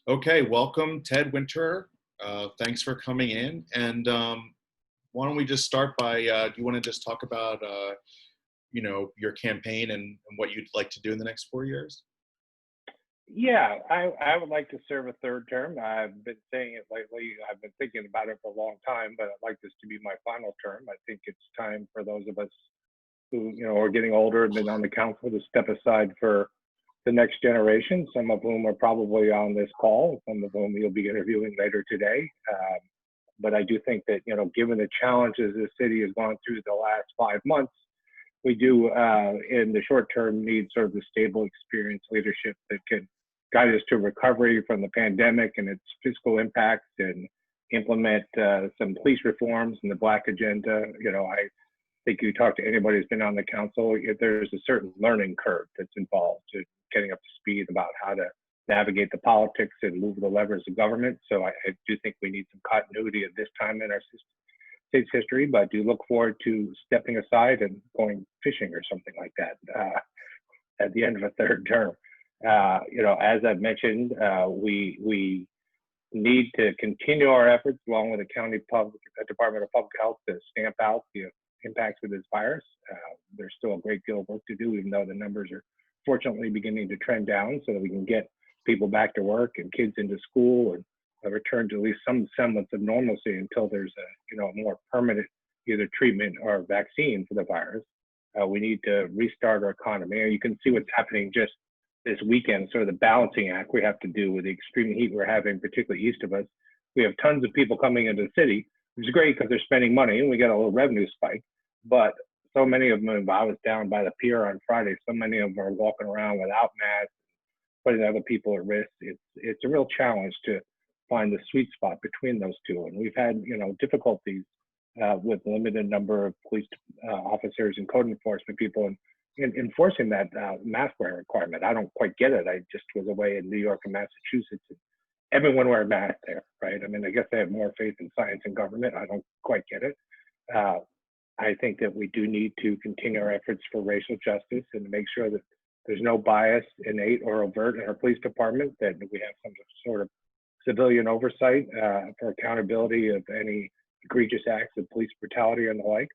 Okay, welcome, Ted Winter. Thanks for coming in. And why don't we just start by, do you want to just talk about, your campaign and what you'd like to do in the next 4 years? Yeah, I would like to serve a third term. I've been saying it lately. I've been thinking about it for a long time, but I'd like this to be my final term. I think it's time for those of us who, are getting older and been on the council to step aside for the next generation, some of whom are probably on this call, some of whom you'll be interviewing later today. But I do think that, given the challenges the city has gone through the last 5 months, we do, in the short term, need sort of the stable, experienced leadership that can guide us to recovery from the pandemic and its fiscal impacts and implement some police reforms and the Black agenda. I think you talk to anybody who's been on the council, there's a certain learning curve that's involved to getting up to speed about how to navigate the politics and move the levers of government. So I do think we need some continuity at this time in our state's history, but do look forward to stepping aside and going fishing or something like that at the end of a third term. As I've mentioned, we need to continue our efforts along with the county Department of Public Health to stamp out the impacts of this virus. There's still a great deal of work to do, even though the numbers are fortunately beginning to trend down, so that we can get people back to work and kids into school and return to at least some semblance of normalcy until there's a more permanent either treatment or vaccine for the virus. We need to restart our economy. You can see what's happening just this weekend, sort of the balancing act we have to do with the extreme heat we're having, particularly east of us. We have tons of people coming into the city, which is great because they're spending money and we get a little revenue spike. But so many of them, I was down by the pier on Friday, so many of them are walking around without masks, putting other people at risk. It's a real challenge to find the sweet spot between those two. And we've had, difficulties with limited number of police officers and code enforcement people in enforcing that mask wearing requirement. I don't quite get it. I just was away in New York and Massachusetts, and everyone wear a mask there, right? I mean, I guess they have more faith in science and government. I don't quite get it. I think that we do need to continue our efforts for racial justice and to make sure that there's no bias, innate or overt, in our police department, that we have some sort of civilian oversight for accountability of any egregious acts of police brutality and the like.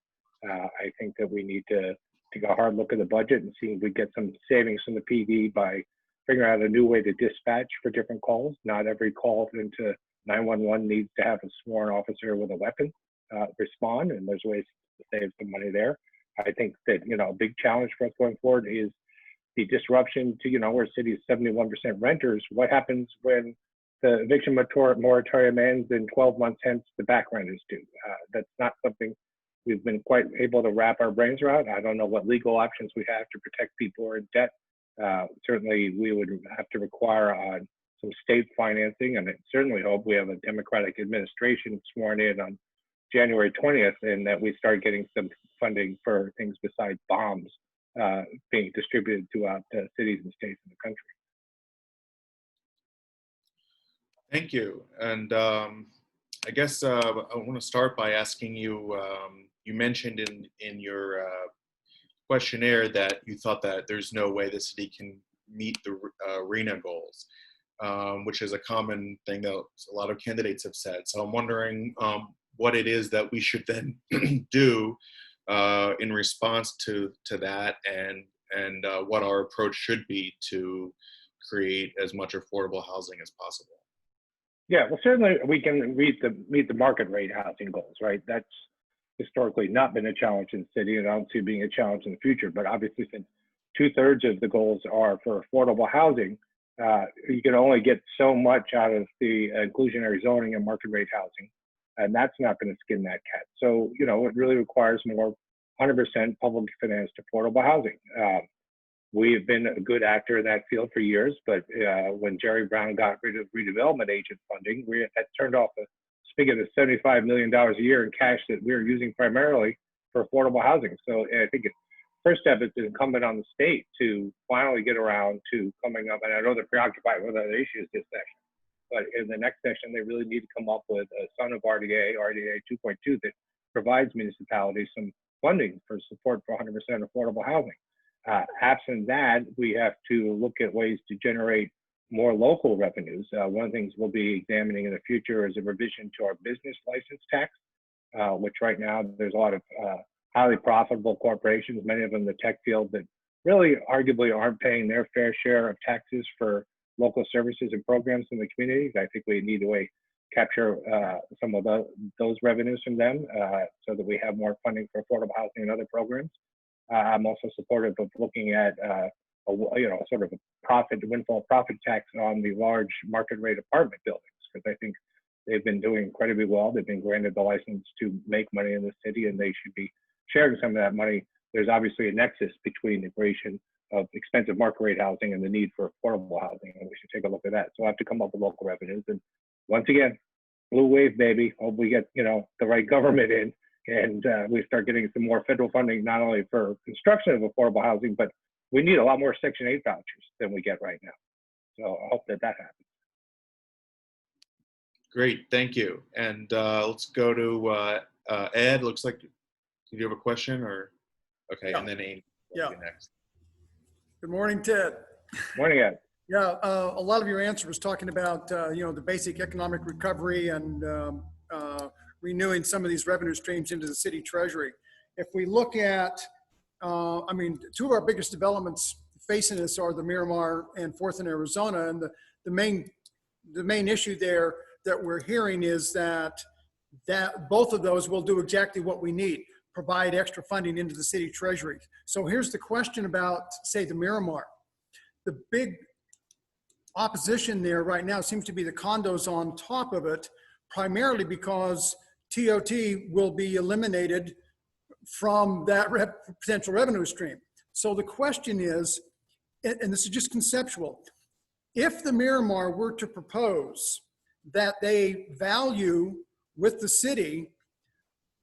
I think that we need to take a hard look at the budget and see if we get some savings from the PD by figuring out a new way to dispatch for different calls. Not every call into 911 needs to have a sworn officer with a weapon respond, and there's ways to save some money there. I think that, a big challenge for us going forward is the disruption to, where city is 71% renters. What happens when the eviction moratorium ends and 12 months hence the back rent is due? That's not something we've been quite able to wrap our brains around. I don't know what legal options we have to protect people who are in debt. Certainly we would have to require on some state financing, and I certainly hope we have a Democratic administration sworn in on January 20th and that we start getting some funding for things besides bombs being distributed throughout cities and states in the country. Thank you. And I guess I want to start by asking you, you mentioned in your questionnaire that you thought that there's no way the city can meet the arena goals, which is a common thing that a lot of candidates have said. So I'm wondering what it is that we should then do in response to that, and what our approach should be to create as much affordable housing as possible. Yeah, well, certainly we can meet the market rate housing goals, right? That's historically not been a challenge in the city, and I don't see it being a challenge in the future. But obviously, since 2/3 of the goals are for affordable housing, you can only get so much out of the inclusionary zoning and market rate housing, and that's not going to skin that cat. So, it really requires more 100% publicly financed affordable housing. We have been a good actor in that field for years, but when Jerry Brown got rid of redevelopment agent funding, that turned off a spigot of $75 million a year in cash that we were using primarily for affordable housing. So I think the first step is incumbent on the state to finally get around to coming up, and I know they're preoccupied with other issues this session, but in the next session, they really need to come up with a son of RDA 2.2, that provides municipalities some funding for support for 100% affordable housing. Absent that, we have to look at ways to generate more local revenues. One of the things we'll be examining in the future is a revision to our business license tax, which right now there's a lot of highly profitable corporations, many of them in the tech field, that really arguably aren't paying their fair share of taxes for local services and programs in the communities. I think we need to capture some of those revenues from them so that we have more funding for affordable housing and other programs. I'm also supportive of looking at sort of a windfall profit tax on the large market rate apartment buildings, because I think they've been doing incredibly well. They've been granted the license to make money in the city, and they should be sharing some of that money. There's obviously a nexus between the creation of expensive market rate housing and the need for affordable housing, and we should take a look at that. So I have to come up with local revenues. And once again, blue wave, baby. Hope we get the right government in, and we start getting some more federal funding, not only for construction of affordable housing, but we need a lot more Section 8 vouchers than we get right now. So I hope that happens. Great, thank you. And let's go to Ed. Looks like, did you have a question or? Okay, Yeah. And then Amy. Yeah. Next. Good morning, Ted. Morning, Ed. Yeah, a lot of your answer was talking about, the basic economic recovery and renewing some of these revenue streams into the city treasury. If we look at, two of our biggest developments facing us are the Miramar and 4th in Arizona. And the main issue there that we're hearing is that both of those will do exactly what we need, provide extra funding into the city treasury. So here's the question about, say, the Miramar. The big opposition there right now seems to be the condos on top of it, primarily because TOT will be eliminated from that potential revenue stream. So the question is, and this is just conceptual, if the Miramar were to propose that they value with the city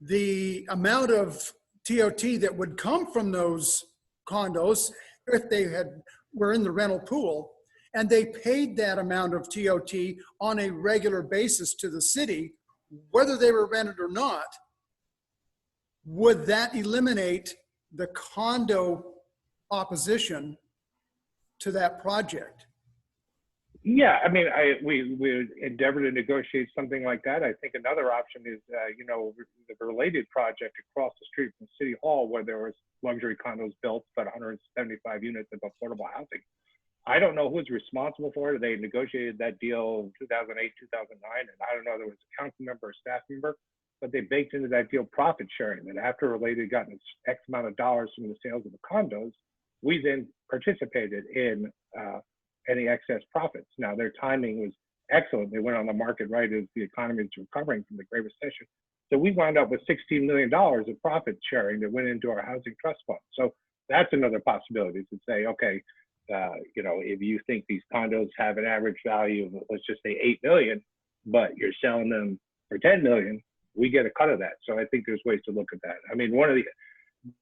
the amount of TOT that would come from those condos if they were in the rental pool, and they paid that amount of TOT on a regular basis to the city, whether they were rented or not, would that eliminate the condo opposition to that project? Yeah, I mean, we endeavor to negotiate something like that. I think another option is, the related project across the street from City Hall, where there was luxury condos built, about 175 units of affordable housing. I don't know who's responsible for it. They negotiated that deal in 2008, 2009, and I don't know if there was a council member or staff member, but they baked into that deal profit sharing, that after Related got X amount of dollars from the sales of the condos, we then participated in any excess profits. Now, their timing was excellent. They went on the market right as the economy was recovering from the Great Recession. So we wound up with $16 million of profit sharing that went into our housing trust fund. So that's another possibility, to say, okay, if you think these condos have an average value of, let's just say 8 million, but you're selling them for 10 million, we get a cut of that. So I think there's ways to look at that. I mean,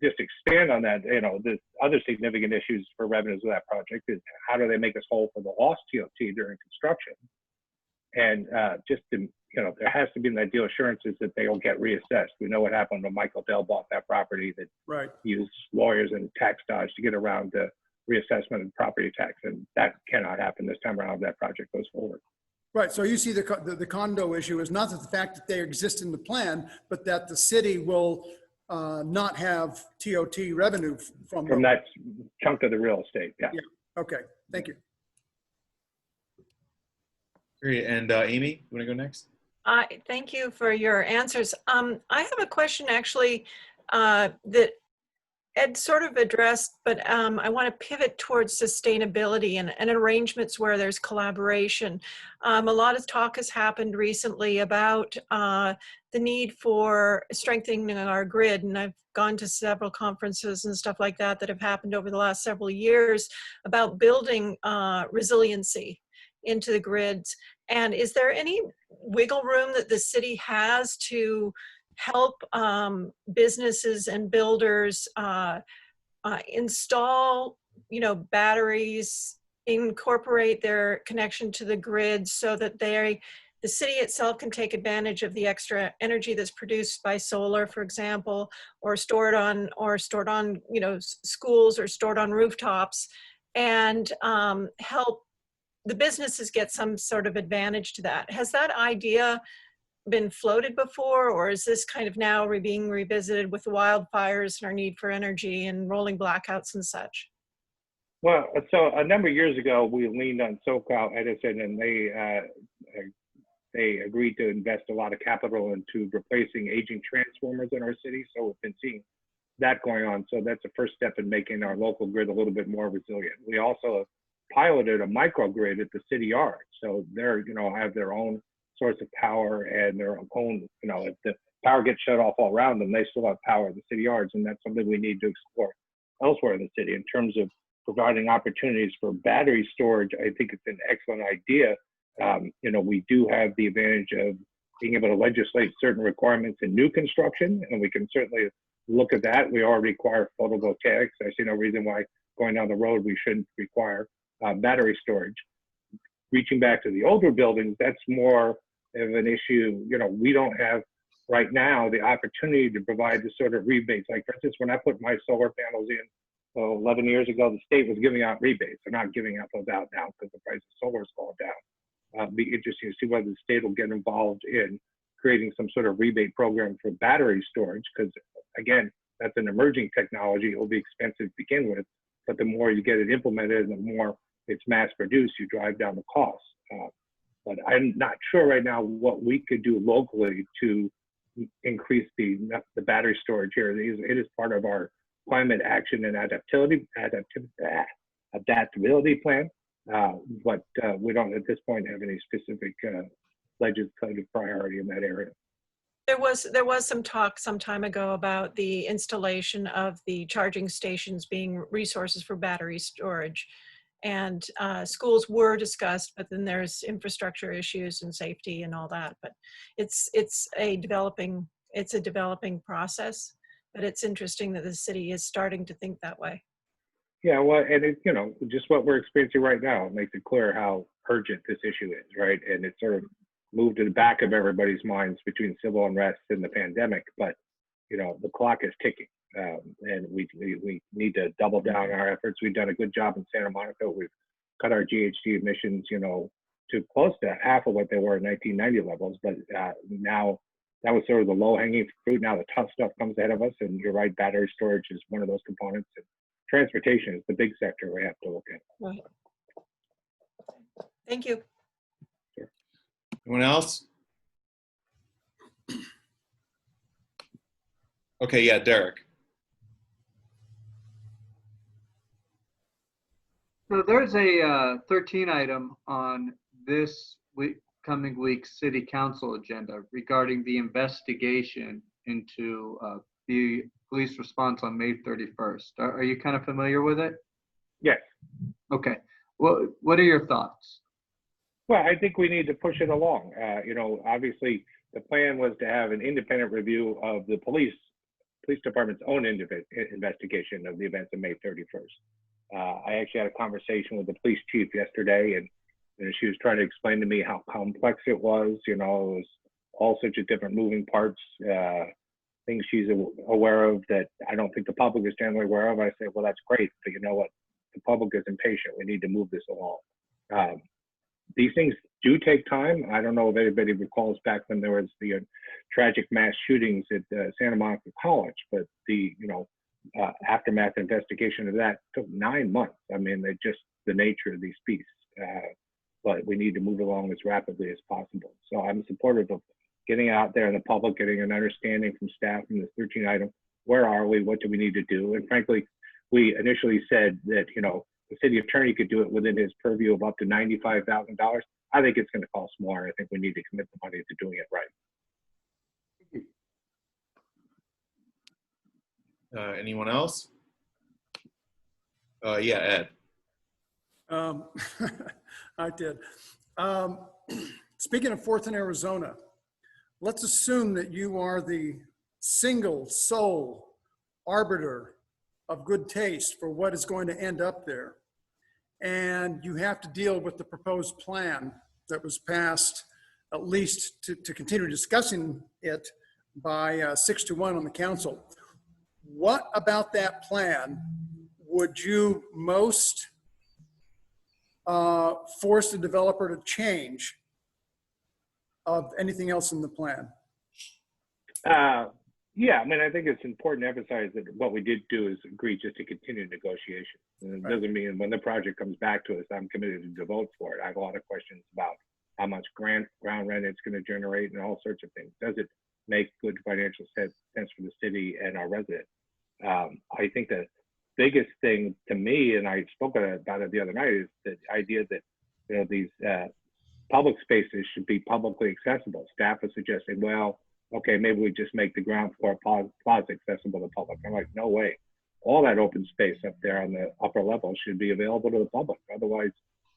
just expand on that, the other significant issues for revenues of that project is, how do they make us whole for the lost TOT during construction? And there has to be an ideal assurances that they will get reassessed. We know what happened when Michael Dell bought that property, that used lawyers and tax dodge to get around the reassessment of property tax, and that cannot happen this time around if that project goes forward. Right, so you see the condo issue is not that the fact that they exist in the plan, but that the city will not have TOT revenue from that chunk of the real estate. Yeah. Okay. Thank you. Great. And Amy, you want to go next? Thank you for your answers. I have a question actually that Ed sort of addressed, but I want to pivot towards sustainability and arrangements where there's collaboration. A lot of talk has happened recently about the need for strengthening our grid, and I've gone to several conferences and stuff like that have happened over the last several years about building resiliency into the grids. And is there any wiggle room that the city has to help businesses and builders install, batteries, incorporate their connection to the grid so that the city itself can take advantage of the extra energy that's produced by solar, for example, or stored on, schools, or stored on rooftops, and help the businesses get some sort of advantage to that. Has that idea been floated before, or is this kind of now being revisited with the wildfires and our need for energy and rolling blackouts and such? Well, so a number of years ago, we leaned on SoCal Edison, and they agreed to invest a lot of capital into replacing aging transformers in our city. So we've been seeing that going on. So that's the first step in making our local grid a little bit more resilient. We also piloted a microgrid at the city yard. So they're, have their own source of power and their own, if the power gets shut off all around them, they still have power at the city yards. And that's something we need to explore elsewhere in the city in terms of providing opportunities for battery storage. I think it's an excellent idea. We do have the advantage of being able to legislate certain requirements in new construction, and we can certainly look at that. We already require photovoltaics. I see no reason why going down the road we shouldn't require battery storage. Reaching back to the older buildings, that's more of an issue. We don't have right now the opportunity to provide the sort of rebates. Like, for instance, when I put my solar panels in 11 years ago, the state was giving out rebates. They're not giving out those out now because the price of solar has gone down. Be interesting to see whether the state will get involved in creating some sort of rebate program for battery storage, because again, that's an emerging technology. It will be expensive to begin with, but the more you get it implemented and the more it's mass produced, you drive down the cost. But I'm not sure right now what we could do locally to increase the battery storage here. It is part of our climate action and adaptability plan. But we don't at this point have any specific legislative priority in that area. There was some talk some time ago about the installation of the charging stations being resources for battery storage, and schools were discussed, but then there's infrastructure issues and safety and all that. But it's a developing process, but it's interesting that the city is starting to think that way. Yeah, well, and it, just what we're experiencing right now makes it clear how urgent this issue is, right? And it sort of moved to the back of everybody's minds between civil unrest and the pandemic, but the clock is ticking, and we need to double down our efforts. We've done a good job in Santa Monica. We've cut our GHG emissions, to close to half of what they were in 1990 levels, but now that was sort of the low-hanging fruit. Now the tough stuff comes ahead of us, and you're right, battery storage is one of those components. And transportation is the big sector we have to look at. Right. Thank you. Sure. Anyone else? Okay, yeah, Derek. So there's a 13 item on this coming week's city council agenda regarding the investigation into the police response on May 31st. Are you kind of familiar with it? Yes. Okay. Well, what are your thoughts? Well, I think we need to push it along. Obviously, the plan was to have an independent review of the police department's own investigation of the events of May 31st. I actually had a conversation with the police chief yesterday, and she was trying to explain to me how complex it was. It was all sorts of different moving parts, things she's aware of that I don't think the public is generally aware of. I said, well, that's great, but you know what? The public is impatient. We need to move this along. These things do take time. I don't know if anybody recalls back when there was the tragic mass shootings at Santa Monica College, but the aftermath investigation of that took 9 months. I mean, they're just the nature of these beasts. But we need to move along as rapidly as possible. So I'm supportive of getting out there in the public, getting an understanding from staff from this 13 item. Where are we? What do we need to do? And frankly, we initially said that, the city attorney could do it within his purview of up to $95,000. I think it's going to cost more. I think we need to commit the money to doing it right. Anyone else? Yeah, Ed. I did. Speaking of 4th and Arizona, let's assume that you are the single sole arbiter of good taste for what is going to end up there. And you have to deal with the proposed plan that was passed, at least to continue discussing it, by 6-1 on the council. What about that plan would you most force the developer to change of anything else in the plan? Yeah, I mean, I think it's important to emphasize that what we did do is agree just to continue negotiations. And it doesn't mean when the project comes back to us, I'm committed to vote for it. I have a lot of questions about how much ground rent it's going to generate and all sorts of things. Does it make good financial sense for the city and our residents? I think the biggest thing to me, and I spoke about it the other night, is the idea that these public spaces should be publicly accessible. Staff is suggesting, well, okay, maybe we just make the ground floor plaza accessible to the public. I'm like, no way. All that open space up there on the upper level should be available to the public. Otherwise,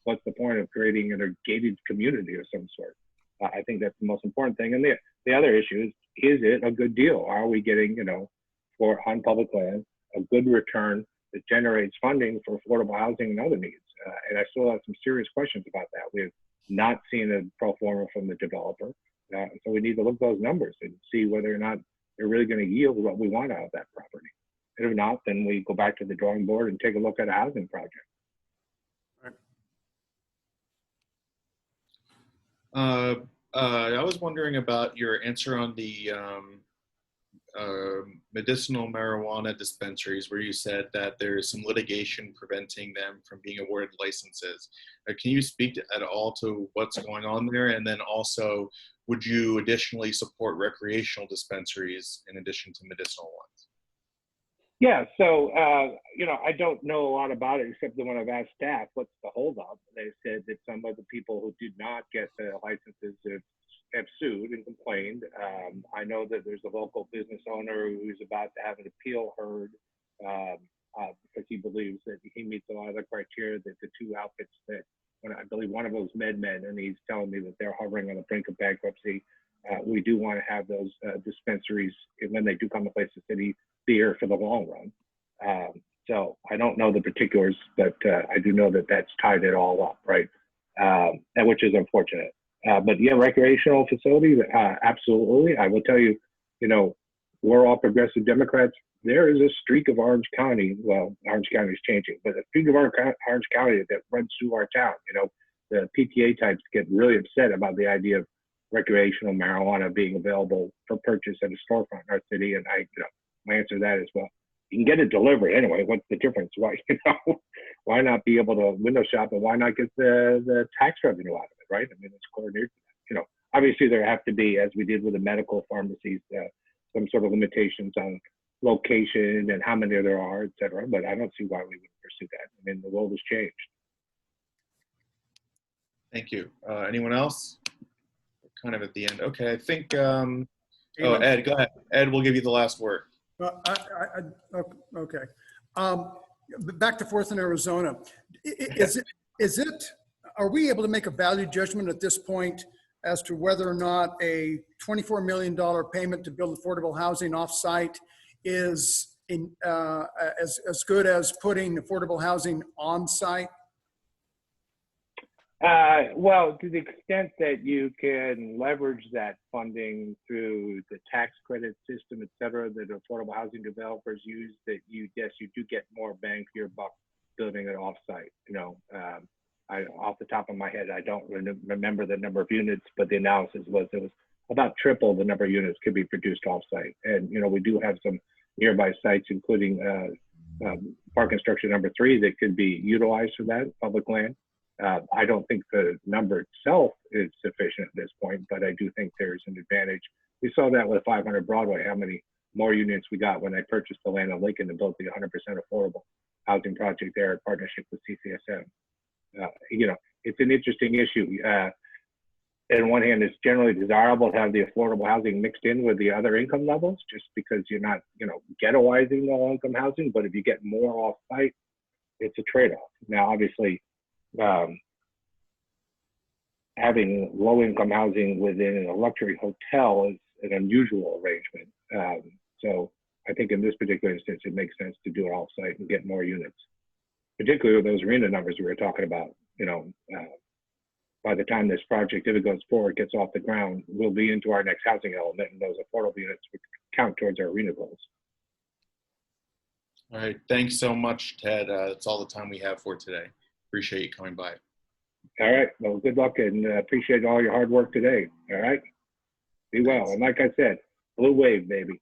what's the point of creating a gated community of some sort? I think that's the most important thing. And the other issue is it a good deal? Are we getting, on public land, a good return that generates funding for affordable housing and other needs? And I still have some serious questions about that. We have not seen a pro forma from the developer. So we need to look at those numbers and see whether or not they're really going to yield what we want out of that property. And if not, then we go back to the drawing board and take a look at a housing project. I was wondering about your answer on the medicinal marijuana dispensaries, where you said that there's some litigation preventing them from being awarded licenses. Can you speak at all to what's going on there? And then also, would you additionally support recreational dispensaries in addition to medicinal ones? Yeah, so, I don't know a lot about it, except that when I've asked staff, what's the holdup? They said that some of the people who did not get the licenses have sued and complained. I know that there's a local business owner who's about to have an appeal heard because he believes that he meets a lot of the criteria that the two outfits that, I believe one of those MedMen, and he's telling me that they're hovering on the brink of bankruptcy. We do want to have those dispensaries, and when they do come to place the city, be here for the long run. So I don't know the particulars, but I do know that that's tied it all up, right? And which is unfortunate. But yeah, recreational facilities, absolutely. I will tell you, we're all progressive Democrats. There is a streak of Orange County. Well, Orange County is changing, but a streak of Orange County that runs through our town. The PTA types get really upset about the idea of recreational marijuana being available for purchase at a storefront in our city. And my answer to that is, well, you can get it delivered anyway. What's the difference? Why not be able to window shop, and why not get the tax revenue out of it, right? I mean, it's coordinated. Obviously there have to be, as we did with the medical pharmacies, some sort of limitations on location and how many there are, et cetera. But I don't see why we wouldn't pursue that. I mean, the world has changed. Thank you. Anyone else? We're kind of at the end. Okay, I think, Ed, go ahead. Ed, we'll give you the last word. Okay. Back to Fourth and Arizona. Are we able to make a value judgment at this point as to whether or not a $24 million payment to build affordable housing off-site is as good as putting affordable housing on-site? Well, to the extent that you can leverage that funding through the tax credit system, et cetera, that affordable housing developers use, that you do get more bang for your buck building it off-site. Off the top of my head, I don't remember the number of units, but the analysis was it was about triple the number of units could be produced off-site. And we do have some nearby sites, including park and structure number 3, that could be utilized for that public land. I don't think the number itself is sufficient at this point, but I do think there's an advantage. We saw that with 500 Broadway, how many more units we got when I purchased the land in Lincoln and built the 100% affordable housing project there in partnership with CCSM. It's an interesting issue. On one hand, it's generally desirable to have the affordable housing mixed in with the other income levels, just because you're not, ghettoizing the low-income housing. But if you get more off-site, it's a trade-off. Now, obviously, having low-income housing within a luxury hotel is an unusual arrangement. So I think in this particular instance, it makes sense to do it off-site and get more units, particularly with those arena numbers we were talking about. By the time this project, if it goes forward, gets off the ground, we'll be into our next housing element, and those affordable units would count towards our arena goals. All right. Thanks so much, Ted. That's all the time we have for today. Appreciate you coming by. All right. Well, good luck and appreciate all your hard work today. All right. Be well. And like I said, blue wave, baby.